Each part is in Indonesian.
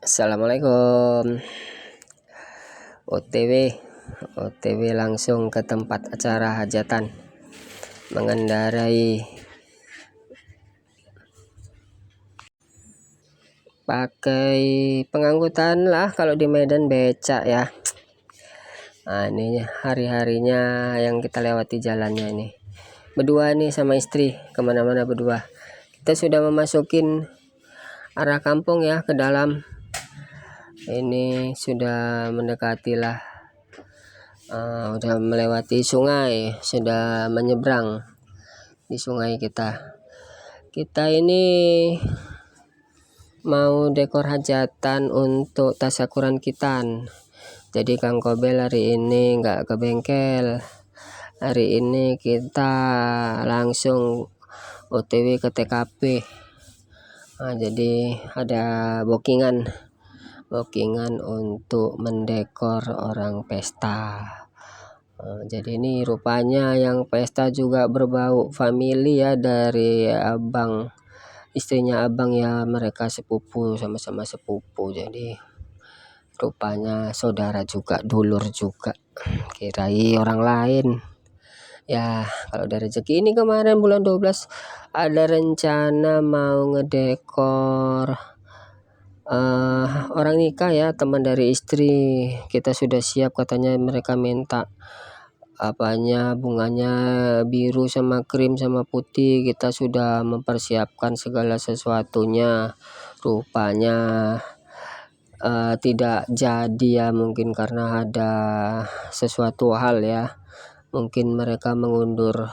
Assalamualaikum. OTW langsung ke tempat acara hajatan, mengendarai pakai pengangkutan lah, kalau di Medan becak ya. Nah, ini hari-harinya yang kita lewati jalannya ini berdua nih sama istri, kemana-mana berdua. Kita sudah memasukin arah kampung ya, ke dalam. Ini sudah mendekati lah, udah melewati sungai, sudah menyeberang di sungai. Kita ini mau dekor hajatan untuk tasyakuran kitan. Jadi Kang Kobel hari ini nggak ke bengkel. Hari ini kita langsung OTW ke TKP. Nah, jadi ada bookingan untuk mendekor orang pesta. Jadi ini rupanya yang pesta juga berbau family ya, dari abang, istrinya abang ya, mereka sepupu, sama-sama sepupu. Jadi rupanya saudara juga, dulur juga, kirai orang lain ya. Kalau dari rezeki ini, kemarin bulan 12 ada rencana mau ngedekor orang nikah ya, teman dari istri. Kita sudah siap, katanya mereka minta apanya, bunganya biru sama krim sama putih. Kita sudah mempersiapkan segala sesuatunya. Rupanya tidak jadi ya, mungkin karena ada sesuatu hal ya, mungkin mereka mengundur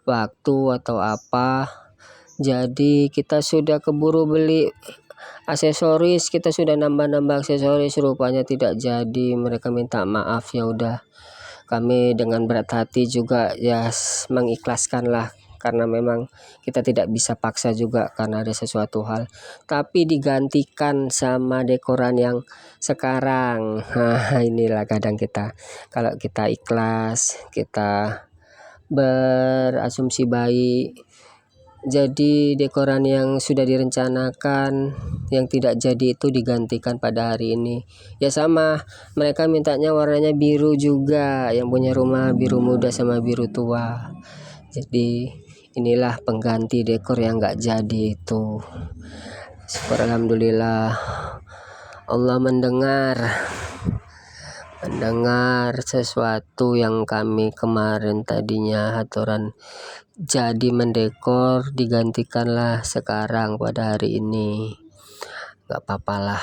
waktu atau apa. Jadi kita sudah keburu beli aksesoris, kita sudah nambah-nambah aksesoris, rupanya tidak jadi. Mereka minta maaf, ya udah, kami dengan berat hati juga ya mengikhlaskan lah, karena memang kita tidak bisa paksa juga karena ada sesuatu hal, tapi digantikan sama dekoran yang sekarang. Nah, inilah kadang kita, kalau kita ikhlas, kita berasumsi baik, jadi dekoran yang sudah direncanakan yang tidak jadi itu digantikan pada hari ini ya. Sama mereka mintanya warnanya biru juga, yang punya rumah biru muda sama biru tua. Jadi inilah pengganti dekor yang nggak jadi itu. Syukur alhamdulillah, Allah mendengar sesuatu yang kami kemarin tadinya aturan jadi mendekor, digantikanlah sekarang pada hari ini. Nggak apa-apa lah,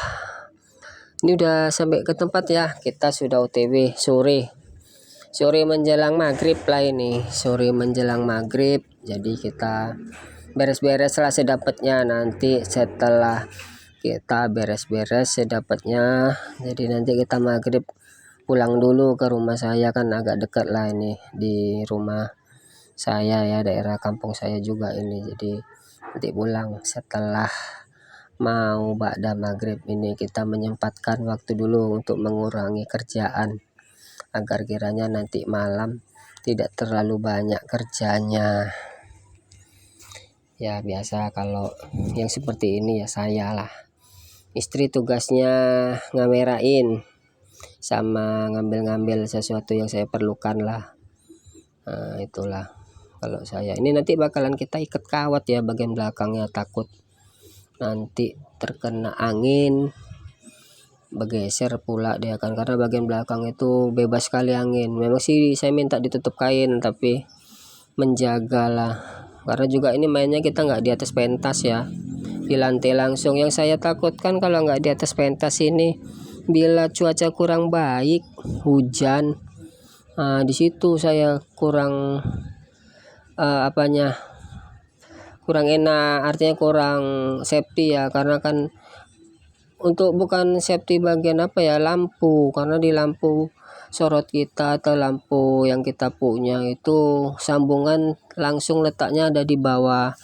ini udah sampai ke tempat ya. Kita sudah OTW sore menjelang maghrib lah, ini sore menjelang maghrib. Jadi kita beres-beres lah sedapatnya, nanti setelah kita beres-beres sedapatnya, jadi nanti kita maghrib pulang dulu ke rumah saya, kan agak dekat lah ini di rumah saya ya, daerah kampung saya juga ini. Jadi nanti pulang setelah mau ba'da maghrib ini, kita menyempatkan waktu dulu untuk mengurangi kerjaan agar kiranya nanti malam tidak terlalu banyak kerjanya ya. Biasa kalau yang seperti ini ya saya lah, istri tugasnya ngamerain sama ngambil-ngambil sesuatu yang saya perlukan lah. Nah, itulah kalau saya ini. Nanti bakalan kita ikat kawat ya bagian belakangnya, takut nanti terkena angin bergeser pula dia kan, karena bagian belakang itu bebas sekali angin. Memang sih saya minta ditutup kain, tapi menjagalah, karena juga ini mainnya kita nggak di atas pentas ya, di lantai langsung. Yang saya takutkan kalau nggak di atas pentas ini, bila cuaca kurang baik, hujan, di situ saya kurang kurang enak, artinya kurang safety ya, karena kan untuk bukan safety bagian lampu, karena di lampu sorot kita atau lampu yang kita punya itu sambungan langsung letaknya ada di bawah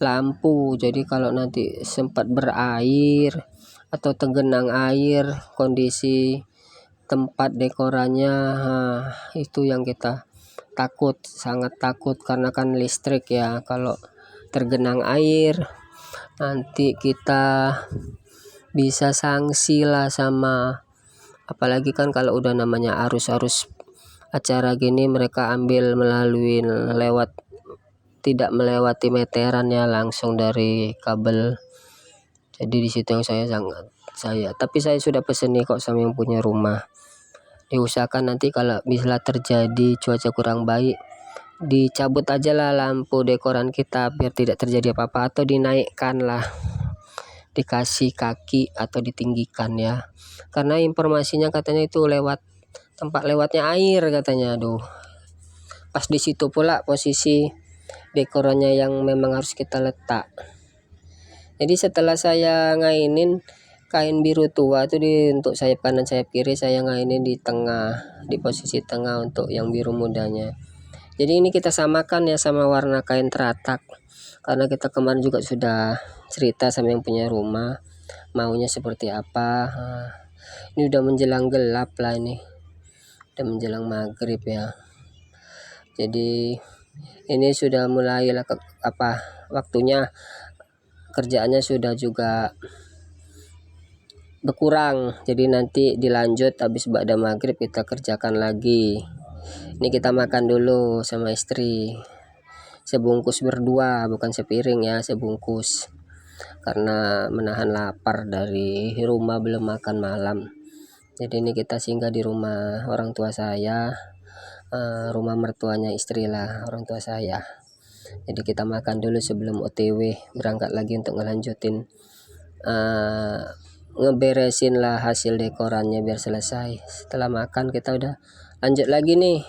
lampu. Jadi kalau nanti sempat berair atau tergenang air, kondisi tempat dekorannya, itu yang kita takut, sangat takut, karena kan listrik ya. Kalau tergenang air nanti kita bisa sanksi lah sama, apalagi kan kalau udah namanya arus-arus acara gini mereka ambil melalui tidak melewati meteran ya, langsung dari kabel. Jadi di situ yang tapi saya sudah pesen nih kok sama yang punya rumah, diusahakan nanti kalau bisa terjadi cuaca kurang baik dicabut aja lah lampu dekoran kita biar tidak terjadi apa-apa, atau dinaikkan lah, dikasih kaki atau ditinggikan ya, karena informasinya katanya itu lewat tempat lewatnya air katanya. Aduh, pas di situ pula posisi dekorannya yang memang harus kita letak. Jadi setelah saya ngainin kain biru tua itu untuk sayap kanan sayap kiri, saya ngainin di tengah, di posisi tengah untuk yang biru mudanya. Jadi ini kita samakan ya sama warna kain teratak, karena kita kemarin juga sudah cerita sama yang punya rumah maunya seperti apa. Ini udah menjelang gelap lah, ini udah menjelang maghrib ya. Jadi ini sudah mulai waktunya, kerjaannya sudah juga berkurang, jadi nanti dilanjut habis ba'da maghrib kita kerjakan lagi. Ini kita makan dulu sama istri, sebungkus berdua, bukan sepiring ya, sebungkus, karena menahan lapar dari rumah belum makan malam. Jadi ini kita singgah di rumah orang tua saya, rumah mertuanya istri lah, orang tua saya. Jadi kita makan dulu sebelum OTW berangkat lagi untuk ngelanjutin ngeberesin lah hasil dekorannya biar selesai. Setelah makan kita udah lanjut lagi nih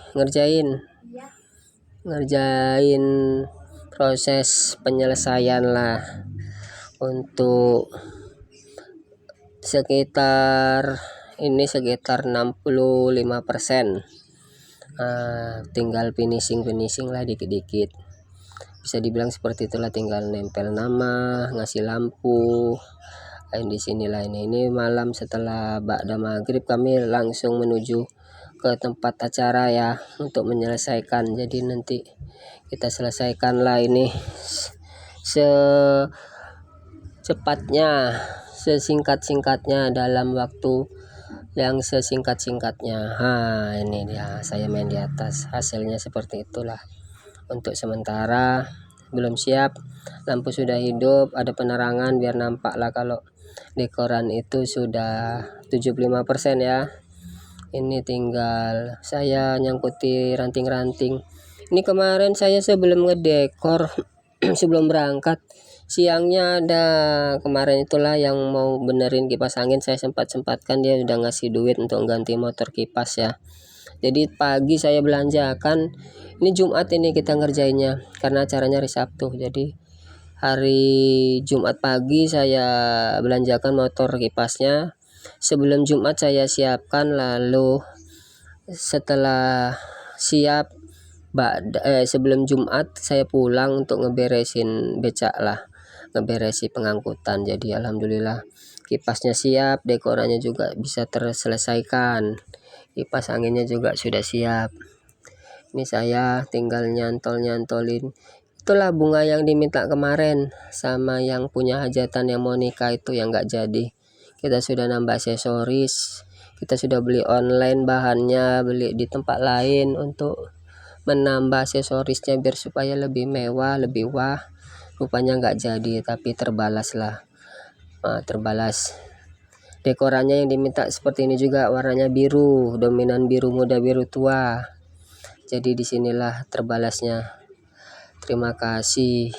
ngerjain proses penyelesaian lah, untuk sekitar 65%. Tinggal finishing lah dikit-dikit, bisa dibilang seperti itulah, tinggal nempel nama, ngasih lampu. Di sinilah ini malam setelah ba'da maghrib kami langsung menuju ke tempat acara ya untuk menyelesaikan. Jadi nanti kita selesaikan lah ini secepatnya, sesingkat-singkatnya, dalam waktu yang sesingkat-singkatnya. Ini dia saya main di atas, hasilnya seperti itulah. Untuk sementara belum siap, lampu sudah hidup, ada penerangan biar nampak lah kalau dekoran itu sudah 75% ya. Ini tinggal saya nyangkuti ranting-ranting. Ini kemarin saya sebelum ngedekor sebelum berangkat siangnya ada kemarin itulah yang mau benerin kipas angin, saya sempatkan, dia udah ngasih duit untuk ganti motor kipas ya. Jadi pagi saya belanjakan, ini Jumat ini kita ngerjainnya karena acaranya hari Sabtu. Jadi hari Jumat pagi saya belanjakan motor kipasnya, sebelum Jumat saya siapkan, lalu setelah siap sebelum Jumat saya pulang untuk ngeberesin becak lah, ngeberesi pengangkutan. Jadi alhamdulillah kipasnya siap, dekorannya juga bisa terselesaikan, kipas anginnya juga sudah siap. Ini saya tinggal nyantolin itulah bunga yang diminta kemarin sama yang punya hajatan yang mau nikah itu yang nggak jadi. Kita sudah nambah aksesoris, kita sudah beli online bahannya, beli di tempat lain untuk menambah aksesorisnya biar supaya lebih mewah, lebih wah. Rupanya nggak jadi, tapi terbalas lah, terbalas. Dekorannya yang diminta seperti ini juga, warnanya biru, dominan biru muda biru tua. Jadi disinilah terbalasnya. Terima kasih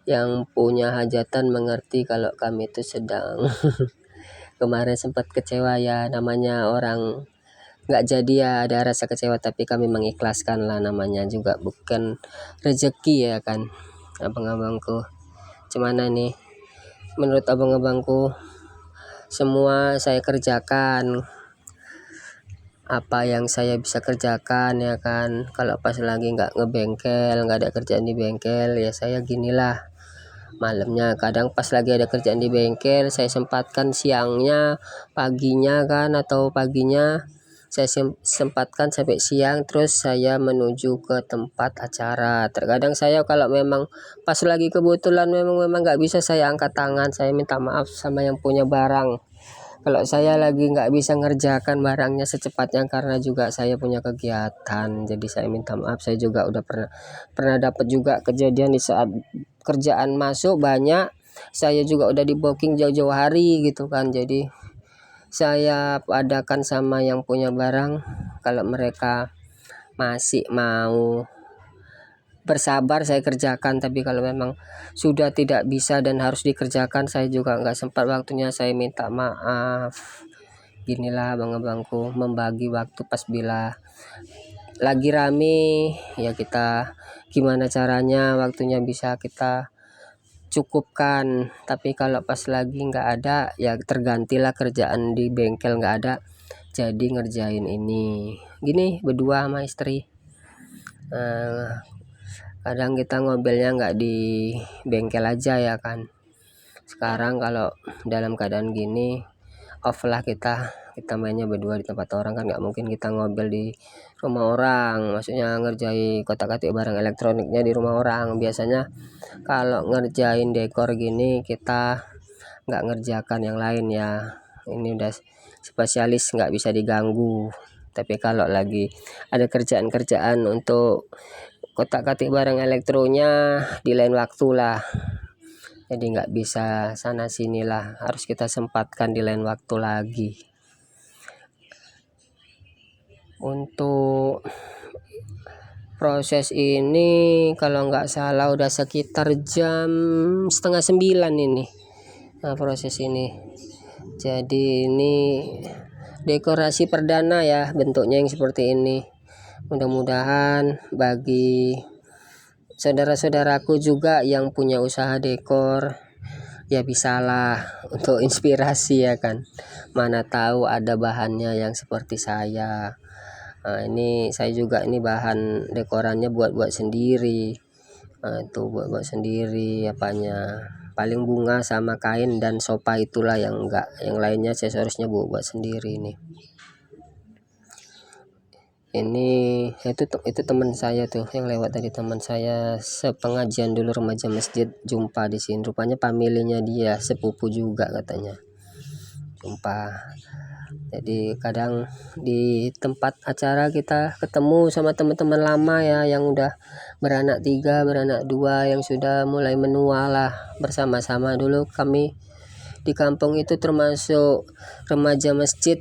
yang punya hajatan mengerti kalau kami itu sedang kemarin sempat kecewa ya, namanya orang nggak jadi ya, ada rasa kecewa, tapi kami mengikhlaskan lah, namanya juga bukan rezeki ya kan abang-abangku. Cuman nih menurut abang-abangku semua saya kerjakan apa yang saya bisa kerjakan ya kan. Kalau pas lagi nggak ngebengkel, nggak ada kerjaan di bengkel, ya saya ginilah malamnya. Kadang pas lagi ada kerjaan di bengkel saya sempatkan siangnya, paginya kan, atau paginya saya sempatkan sampai siang, terus saya menuju ke tempat acara. Terkadang saya kalau memang pas lagi kebetulan memang nggak bisa, saya angkat tangan, saya minta maaf sama yang punya barang. Kalau saya lagi nggak bisa ngerjakan barangnya secepatnya karena juga saya punya kegiatan, jadi saya minta maaf. Saya juga udah pernah dapat juga kejadian di saat kerjaan masuk banyak, saya juga udah di booking jauh-jauh hari gitu kan. Jadi saya adakan sama yang punya barang, kalau mereka masih mau bersabar saya kerjakan, tapi kalau memang sudah tidak bisa dan harus dikerjakan, saya juga nggak sempat waktunya, saya minta maaf. Ginilah abang-abangku, membagi waktu pas bila lagi rame ya, kita gimana caranya waktunya bisa kita cukupkan. Tapi kalau pas lagi nggak ada ya tergantilah, kerjaan di bengkel nggak ada, jadi ngerjain ini gini berdua sama istri. Kadang kita ngobrolnya nggak di bengkel aja ya kan. Sekarang kalau dalam keadaan gini off lah, kita mainnya berdua di tempat orang kan, nggak mungkin kita ngobrol di rumah orang, maksudnya ngerjain kotak-katik barang elektroniknya di rumah orang. Biasanya kalau ngerjain dekor gini kita nggak ngerjakan yang lain ya, ini udah spesialis nggak bisa diganggu. Tapi kalau lagi ada kerjaan-kerjaan untuk kotak-katik barang elektronya di lain waktu lah, jadi nggak bisa sana sini lah, harus kita sempatkan di lain waktu lagi. Untuk proses ini kalau nggak salah udah sekitar jam 8:30 ini, nah proses ini. Jadi ini dekorasi perdana ya, bentuknya yang seperti ini. Mudah-mudahan bagi saudara-saudaraku juga yang punya usaha dekor ya bisalah untuk inspirasi ya kan, mana tahu ada bahannya yang seperti saya. Nah, ini saya juga ini bahan dekorannya buat sendiri. Nah, itu buat sendiri apanya, paling bunga sama kain dan sofa itulah yang enggak, yang lainnya aksesorisnya buat sendiri nih. Ini itu teman saya tuh yang lewat tadi, teman saya sepengajian dulu remaja masjid, jumpa di sini. Rupanya familinya dia, sepupu juga katanya, jumpa. Jadi kadang di tempat acara kita ketemu sama teman-teman lama ya, yang udah beranak 3, beranak 2, yang sudah mulai menua lah. Bersama-sama dulu kami di kampung itu termasuk remaja masjid.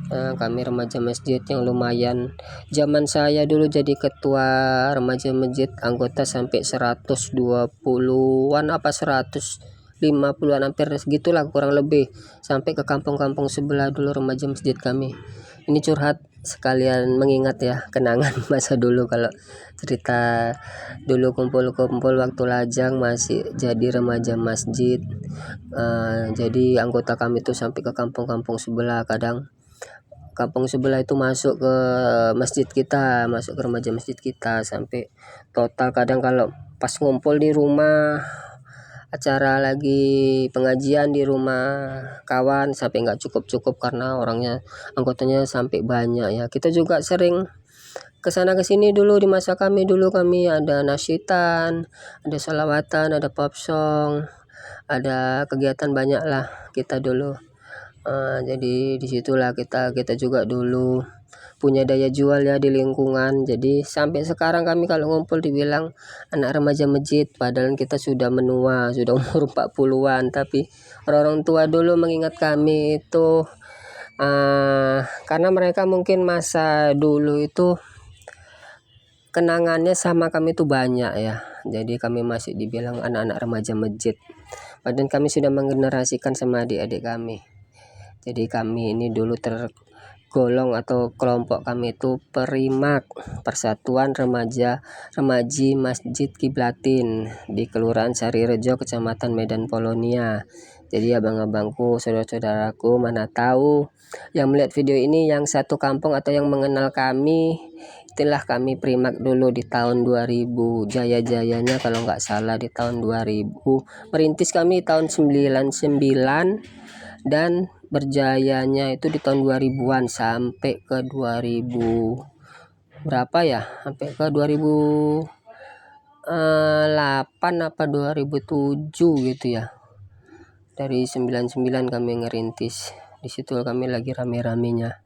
Kami remaja masjid yang lumayan. Zaman saya dulu jadi ketua remaja masjid, anggota sampai 120-an apa 150-an, hampir segitulah kurang lebih, sampai ke kampung-kampung sebelah dulu remaja masjid kami. Ini curhat sekalian mengingat ya kenangan masa dulu, kalau cerita dulu kumpul-kumpul waktu lajang masih jadi remaja masjid. Jadi anggota kami itu sampai ke kampung-kampung sebelah, kadang kampung sebelah itu masuk ke masjid kita, masuk ke remaja masjid kita, sampai total kadang kalau pas ngumpul di rumah, acara lagi pengajian di rumah kawan, sampai nggak cukup karena orangnya, anggotanya sampai banyak ya. Kita juga sering kesana kesini dulu di masa kami dulu, kami ada nasyitan, ada sholawatan, ada pop song, ada kegiatan banyak lah kita dulu. Jadi disitulah kita juga dulu punya daya jual ya di lingkungan. Jadi sampai sekarang kami kalau ngumpul dibilang anak remaja masjid, padahal kita sudah menua, sudah umur 40-an, tapi orang-orang tua dulu mengingat kami itu karena mereka mungkin masa dulu itu kenangannya sama kami itu banyak ya. Jadi kami masih dibilang anak-anak remaja masjid, padahal kami sudah menggenerasikan sama adik-adik kami. Jadi kami ini dulu tergolong atau kelompok kami itu Perimak, Persatuan Remaji Masjid Kiblatin, di Kelurahan Sarirejo, Kecamatan Medan Polonia. Jadi abang-abangku, saudara-saudaraku, mana tahu yang melihat video ini yang satu kampung atau yang mengenal kami, itulah kami Perimak dulu di tahun 2000, jaya-jayanya kalau nggak salah di tahun 2000. Merintis kami tahun 99, dan berjayanya itu di tahun 2000-an sampai ke 2000 berapa ya, sampai ke 2008 apa 2007 gitu ya. Dari 99 kami ngerintis. Di situ kami lagi rame-ramenya.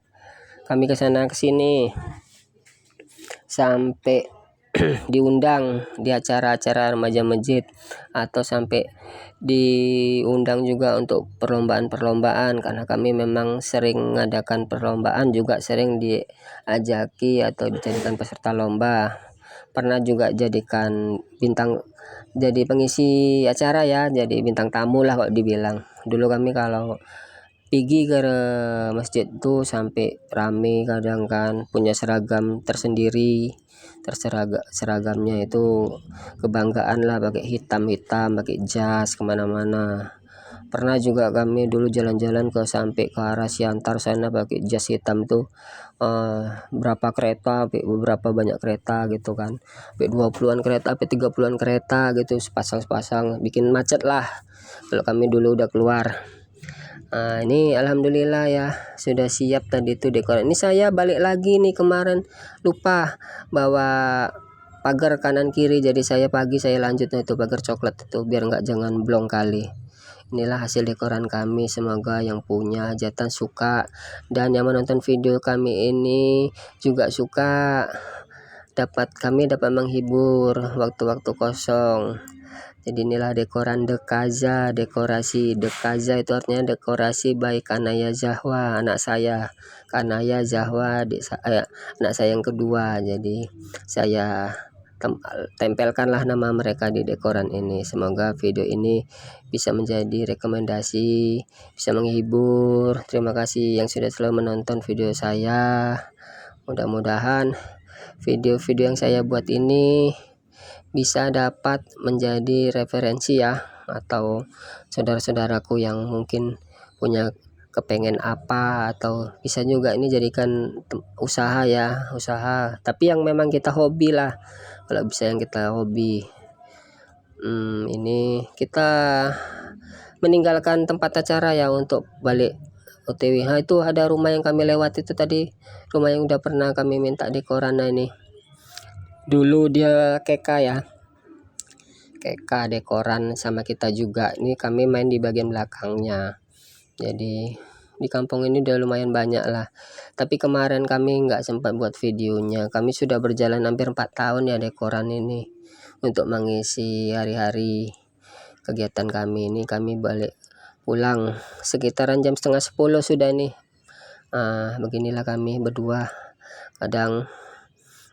Kami ke sana ke sini sampai diundang di acara-acara remaja masjid, atau sampai diundang juga untuk perlombaan-perlombaan, karena kami memang sering mengadakan perlombaan, juga sering diajaki atau dijadikan peserta lomba. Pernah juga jadikan bintang, jadi pengisi acara ya, jadi bintang tamu lah kok dibilang. Dulu kami kalau pergi ke masjid tuh sampai rame, kadang kan punya seragam tersendiri, seragamnya itu kebanggaan lah, pakai hitam-hitam, pakai jas kemana-mana. Pernah juga kami dulu jalan-jalan sampai ke arah Siantar sana pakai jas hitam tuh, berapa kereta, beberapa banyak kereta gitu kan, sampai 20-an kereta, sampai 30-an kereta gitu, sepasang-sepasang, bikin macet lah kalau kami dulu udah keluar. Ini alhamdulillah ya, sudah siap tadi tuh dekor. Ini saya balik lagi nih, kemarin lupa bawa pagar kanan kiri, jadi saya pagi saya lanjut itu pagar coklat itu biar nggak jangan blong kali. Inilah hasil dekoran kami, semoga yang punya hajatan suka, dan yang menonton video kami ini juga suka, kami dapat menghibur waktu-waktu kosong. Jadi inilah dekoran Dekaza, dekorasi Dekaza itu artinya dekorasi by Kanaya Zahwa, anak saya. Kanaya Zahwa anak saya yang kedua. Jadi saya tempelkanlah nama mereka di dekoran ini. Semoga video ini bisa menjadi rekomendasi, bisa menghibur. Terima kasih yang sudah selalu menonton video saya. Mudah-mudahan video-video yang saya buat ini bisa dapat menjadi referensi ya, atau saudara-saudaraku yang mungkin punya kepengen apa, atau bisa juga ini jadikan usaha ya, usaha tapi yang memang kita hobi lah, kalau bisa yang kita hobi. Ini kita meninggalkan tempat acara ya untuk balik OTW. Itu ada rumah yang kami lewat itu tadi, rumah yang udah pernah kami minta dekoran. Ini dulu dia Keka ya, Keka dekoran sama kita juga. Ini kami main di bagian belakangnya, jadi di kampung ini udah lumayan banyak lah, tapi kemarin kami nggak sempat buat videonya. Kami sudah berjalan hampir 4 tahun ya dekoran ini, untuk mengisi hari-hari kegiatan kami ini. Kami balik pulang sekitaran jam setengah 10 sudah nih. Beginilah kami berdua, kadang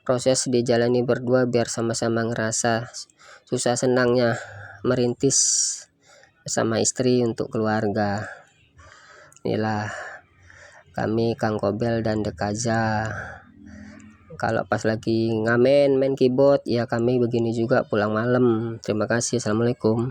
proses dijalani berdua biar sama-sama ngerasa susah senangnya merintis bersama istri untuk keluarga. Inilah kami, Kang Kobel dan Dekaza. Kalau pas lagi ngamen main keyboard ya kami begini juga pulang malam. Terima kasih, assalamualaikum.